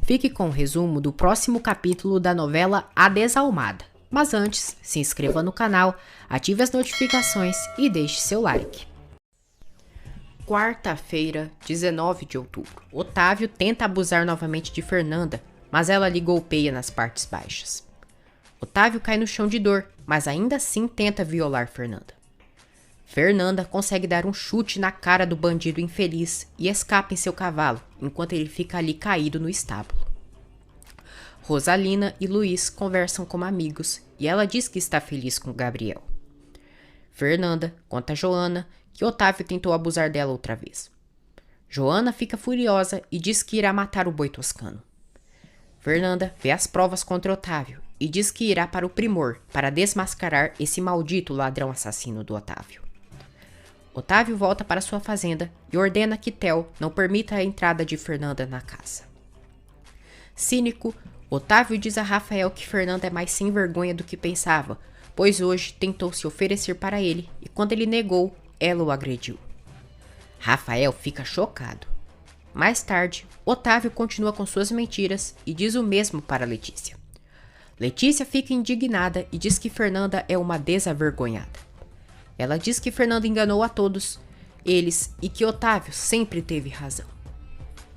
Fique com o resumo do próximo capítulo da novela A Desalmada. Mas antes, se inscreva no canal, ative as notificações e deixe seu like. Quarta-feira, 19 de outubro. Otávio tenta abusar novamente de Fernanda, mas ela lhe golpeia nas partes baixas. Otávio cai no chão de dor, mas ainda assim tenta violar Fernanda. Fernanda consegue dar um chute na cara do bandido infeliz e escapa em seu cavalo, enquanto ele fica ali caído no estábulo. Rosalina e Luiz conversam como amigos e ela diz que está feliz com Gabriel. Fernanda conta a Joana que Otávio tentou abusar dela outra vez. Joana fica furiosa e diz que irá matar o boi toscano. Fernanda vê as provas contra Otávio e diz que irá para o Primor para desmascarar esse maldito ladrão assassino do Otávio. Otávio volta para sua fazenda e ordena que Theo não permita a entrada de Fernanda na casa. Cínico, Otávio diz a Rafael que Fernanda é mais sem vergonha do que pensava, pois hoje tentou se oferecer para ele e quando ele negou, ela o agrediu. Rafael fica chocado. Mais tarde, Otávio continua com suas mentiras e diz o mesmo para Letícia. Letícia fica indignada e diz que Fernanda é uma desavergonhada. Ela diz que Fernanda enganou a todos eles e que Otávio sempre teve razão.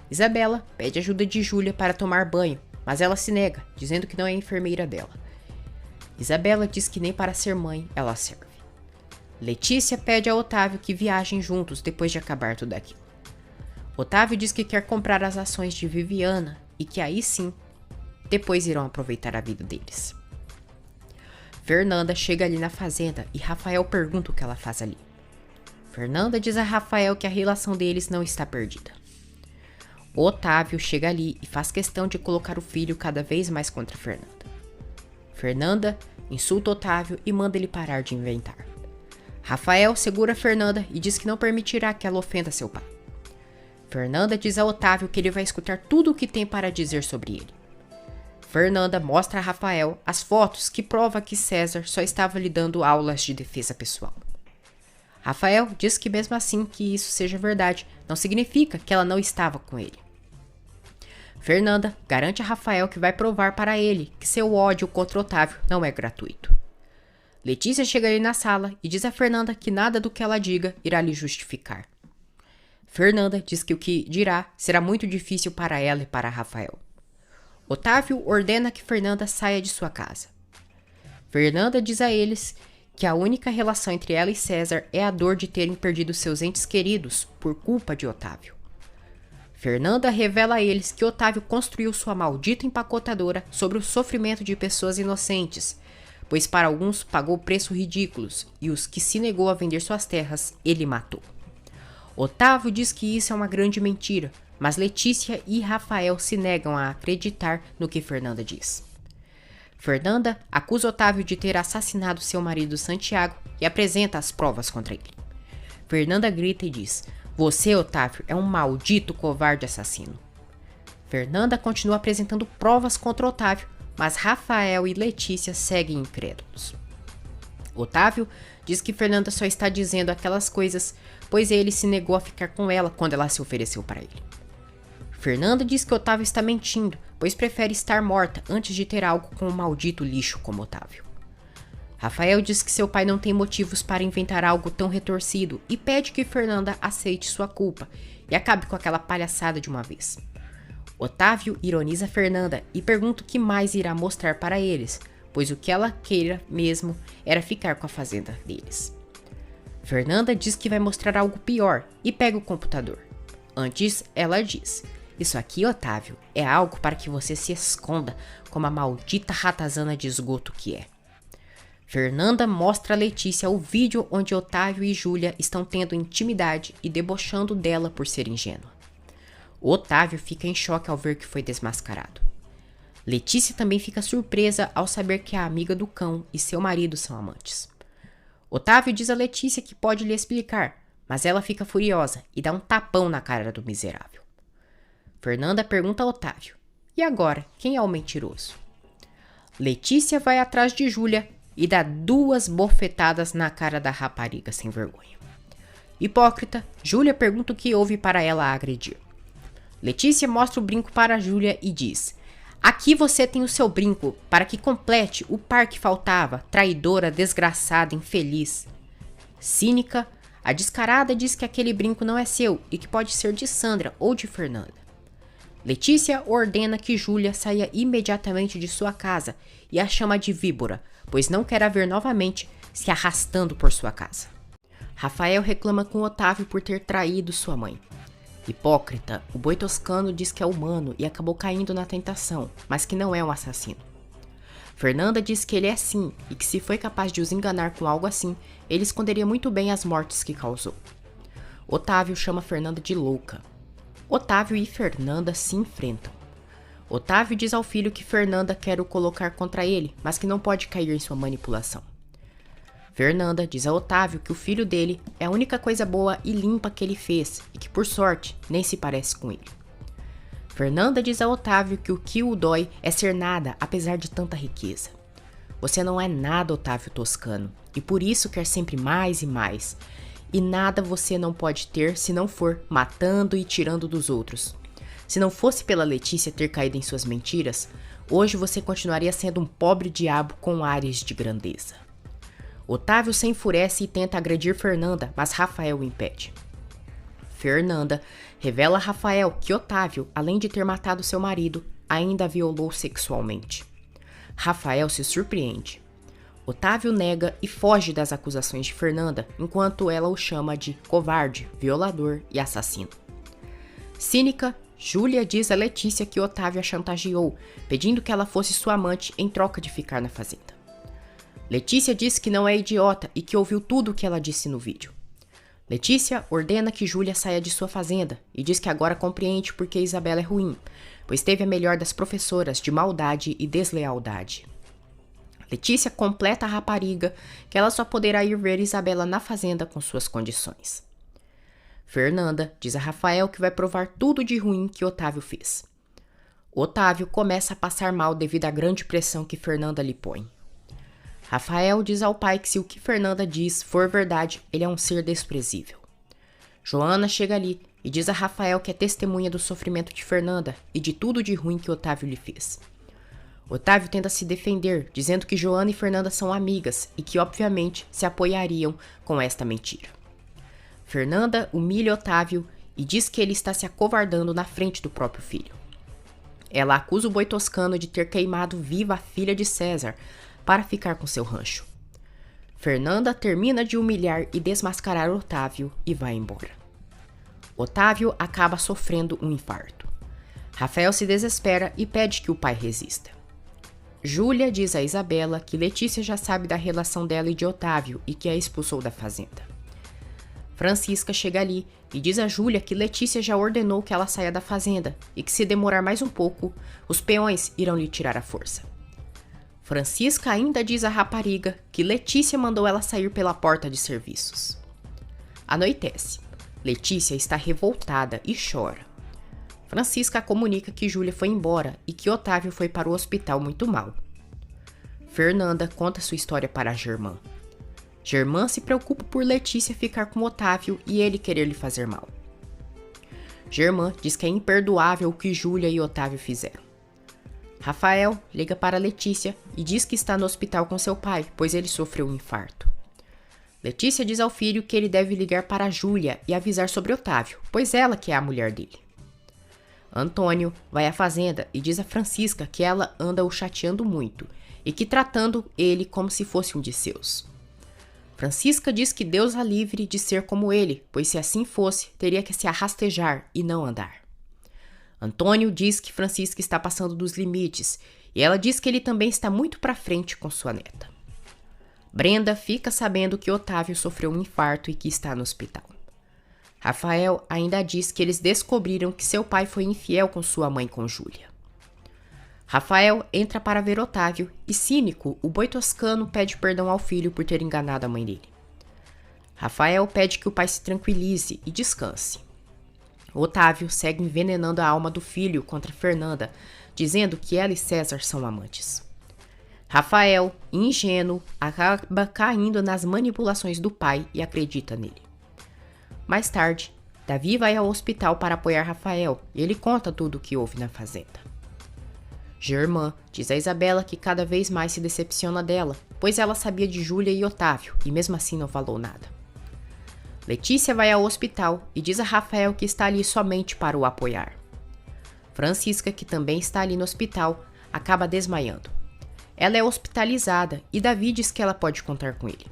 Isabela pede ajuda de Júlia para tomar banho, mas ela se nega, dizendo que não é enfermeira dela. Isabela diz que nem para ser mãe ela serve. Letícia pede a Otávio que viajem juntos depois de acabar tudo aquilo. Otávio diz que quer comprar as ações de Viviana e que aí sim, depois irão aproveitar a vida deles. Fernanda chega ali na fazenda e Rafael pergunta o que ela faz ali. Fernanda diz a Rafael que a relação deles não está perdida. Otávio chega ali e faz questão de colocar o filho cada vez mais contra Fernanda. Fernanda insulta Otávio e manda ele parar de inventar. Rafael segura Fernanda e diz que não permitirá que ela ofenda seu pai. Fernanda diz a Otávio que ele vai escutar tudo o que tem para dizer sobre ele. Fernanda mostra a Rafael as fotos que provam que César só estava lhe dando aulas de defesa pessoal. Rafael diz que mesmo assim que isso seja verdade, não significa que ela não estava com ele. Fernanda garante a Rafael que vai provar para ele que seu ódio contra Otávio não é gratuito. Letícia chega ali na sala e diz a Fernanda que nada do que ela diga irá lhe justificar. Fernanda diz que o que dirá será muito difícil para ela e para Rafael. Otávio ordena que Fernanda saia de sua casa. Fernanda diz a eles que a única relação entre ela e César é a dor de terem perdido seus entes queridos por culpa de Otávio. Fernanda revela a eles que Otávio construiu sua maldita empacotadora sobre o sofrimento de pessoas inocentes, pois para alguns pagou preços ridículos e os que se negou a vender suas terras, ele matou. Otávio diz que isso é uma grande mentira, mas Letícia e Rafael se negam a acreditar no que Fernanda diz. Fernanda acusa Otávio de ter assassinado seu marido Santiago e apresenta as provas contra ele. Fernanda grita e diz: "Você, Otávio, é um maldito covarde assassino." Fernanda continua apresentando provas contra Otávio, mas Rafael e Letícia seguem incrédulos. Otávio diz que Fernanda só está dizendo aquelas coisas pois ele se negou a ficar com ela quando ela se ofereceu para ele. Fernanda diz que Otávio está mentindo, pois prefere estar morta antes de ter algo com um maldito lixo como Otávio. Rafael diz que seu pai não tem motivos para inventar algo tão retorcido e pede que Fernanda aceite sua culpa e acabe com aquela palhaçada de uma vez. Otávio ironiza Fernanda e pergunta o que mais irá mostrar para eles, pois o que ela queira mesmo era ficar com a fazenda deles. Fernanda diz que vai mostrar algo pior e pega o computador. Antes, ela diz: "Isso aqui, Otávio, é algo para que você se esconda como a maldita ratazana de esgoto que é." Fernanda mostra a Letícia o vídeo onde Otávio e Júlia estão tendo intimidade e debochando dela por ser ingênua. Otávio fica em choque ao ver que foi desmascarado. Letícia também fica surpresa ao saber que a amiga do cão e seu marido são amantes. Otávio diz a Letícia que pode lhe explicar, mas ela fica furiosa e dá um tapão na cara do miserável. Fernanda pergunta a Otávio: "E agora, quem é o mentiroso?" Letícia vai atrás de Júlia e dá 2 bofetadas na cara da rapariga sem vergonha. Hipócrita, Júlia pergunta o que houve para ela a agredir. Letícia mostra o brinco para Júlia e diz: aqui você tem o seu brinco para que complete o par que faltava, traidora, desgraçada, infeliz. Cínica, a descarada diz que aquele brinco não é seu e que pode ser de Sandra ou de Fernanda. Letícia ordena que Júlia saia imediatamente de sua casa e a chama de víbora, pois não quer a ver novamente se arrastando por sua casa. Rafael reclama com Otávio por ter traído sua mãe. Hipócrita, o boi toscano diz que é humano e acabou caindo na tentação, mas que não é um assassino. Fernanda diz que ele é sim e que se foi capaz de os enganar com algo assim, ele esconderia muito bem as mortes que causou. Otávio chama Fernanda de louca. Otávio e Fernanda se enfrentam. Otávio diz ao filho que Fernanda quer o colocar contra ele, mas que não pode cair em sua manipulação. Fernanda diz a Otávio que o filho dele é a única coisa boa e limpa que ele fez e que, por sorte, nem se parece com ele. Fernanda diz a Otávio que o dói é ser nada, apesar de tanta riqueza. Você não é nada, Otávio Toscano, e por isso quer sempre mais e mais. E nada você não pode ter se não for matando e tirando dos outros. Se não fosse pela Letícia ter caído em suas mentiras, hoje você continuaria sendo um pobre diabo com ares de grandeza. Otávio se enfurece e tenta agredir Fernanda, mas Rafael o impede. Fernanda revela a Rafael que Otávio, além de ter matado seu marido, ainda a violou sexualmente. Rafael se surpreende. Otávio nega e foge das acusações de Fernanda, enquanto ela o chama de covarde, violador e assassino. Cínica, Júlia diz a Letícia que Otávio a chantageou, pedindo que ela fosse sua amante em troca de ficar na fazenda. Letícia diz que não é idiota e que ouviu tudo o que ela disse no vídeo. Letícia ordena que Júlia saia de sua fazenda e diz que agora compreende por que Isabela é ruim, pois teve a melhor das professoras de maldade e deslealdade. Letícia completa a rapariga que ela só poderá ir ver Isabela na fazenda com suas condições. Fernanda diz a Rafael que vai provar tudo de ruim que Otávio fez. Otávio começa a passar mal devido à grande pressão que Fernanda lhe põe. Rafael diz ao pai que se o que Fernanda diz for verdade, ele é um ser desprezível. Joana chega ali e diz a Rafael que é testemunha do sofrimento de Fernanda e de tudo de ruim que Otávio lhe fez. Otávio tenta se defender, dizendo que Joana e Fernanda são amigas e que, obviamente, se apoiariam com esta mentira. Fernanda humilha Otávio e diz que ele está se acovardando na frente do próprio filho. Ela acusa o boi toscano de ter queimado viva a filha de César para ficar com seu rancho. Fernanda termina de humilhar e desmascarar Otávio e vai embora. Otávio acaba sofrendo um infarto. Rafael se desespera e pede que o pai resista. Júlia diz a Isabela que Letícia já sabe da relação dela e de Otávio e que a expulsou da fazenda. Francisca chega ali e diz a Júlia que Letícia já ordenou que ela saia da fazenda e que se demorar mais um pouco, os peões irão lhe tirar a força. Francisca ainda diz à rapariga que Letícia mandou ela sair pela porta de serviços. Anoitece. Letícia está revoltada e chora. Francisca comunica que Júlia foi embora e que Otávio foi para o hospital muito mal. Fernanda conta sua história para Germã. Germã se preocupa por Letícia ficar com Otávio e ele querer lhe fazer mal. Germã diz que é imperdoável o que Júlia e Otávio fizeram. Rafael liga para Letícia e diz que está no hospital com seu pai, pois ele sofreu um infarto. Letícia diz ao filho que ele deve ligar para Júlia e avisar sobre Otávio, pois ela que é a mulher dele. Antônio vai à fazenda e diz a Francisca que ela anda o chateando muito e que tratando ele como se fosse um de seus. Francisca diz que Deus a livre de ser como ele, pois se assim fosse, teria que se arrastejar e não andar. Antônio diz que Francisca está passando dos limites e ela diz que ele também está muito para frente com sua neta. Brenda fica sabendo que Otávio sofreu um infarto e que está no hospital. Rafael ainda diz que eles descobriram que seu pai foi infiel com sua mãe com Júlia. Rafael entra para ver Otávio e, cínico, o boi toscano pede perdão ao filho por ter enganado a mãe dele. Rafael pede que o pai se tranquilize e descanse. Otávio segue envenenando a alma do filho contra Fernanda, dizendo que ela e César são amantes. Rafael, ingênuo, acaba caindo nas manipulações do pai e acredita nele. Mais tarde, Davi vai ao hospital para apoiar Rafael e ele conta tudo o que houve na fazenda. Germã diz a Isabela que cada vez mais se decepciona dela, pois ela sabia de Júlia e Otávio e mesmo assim não falou nada. Letícia vai ao hospital e diz a Rafael que está ali somente para o apoiar. Francisca, que também está ali no hospital, acaba desmaiando. Ela é hospitalizada e Davi diz que ela pode contar com ele.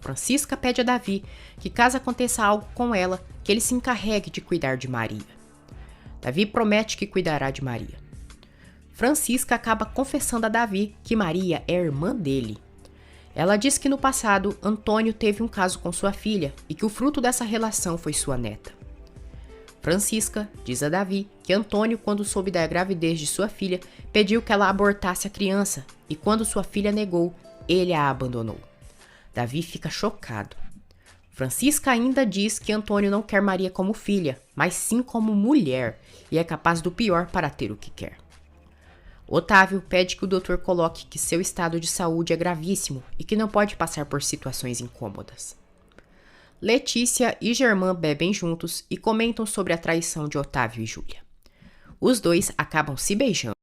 Francisca pede a Davi que, caso aconteça algo com ela, que ele se encarregue de cuidar de Maria. Davi promete que cuidará de Maria. Francisca acaba confessando a Davi que Maria é irmã dele. Ela diz que no passado Antônio teve um caso com sua filha e que o fruto dessa relação foi sua neta. Francisca diz a Davi que Antônio, quando soube da gravidez de sua filha, pediu que ela abortasse a criança e quando sua filha negou, ele a abandonou. Davi fica chocado. Francisca ainda diz que Antônio não quer Maria como filha, mas sim como mulher e é capaz do pior para ter o que quer. Otávio pede que o doutor coloque que seu estado de saúde é gravíssimo e que não pode passar por situações incômodas. Letícia e Germã bebem juntos e comentam sobre a traição de Otávio e Júlia. Os dois acabam se beijando.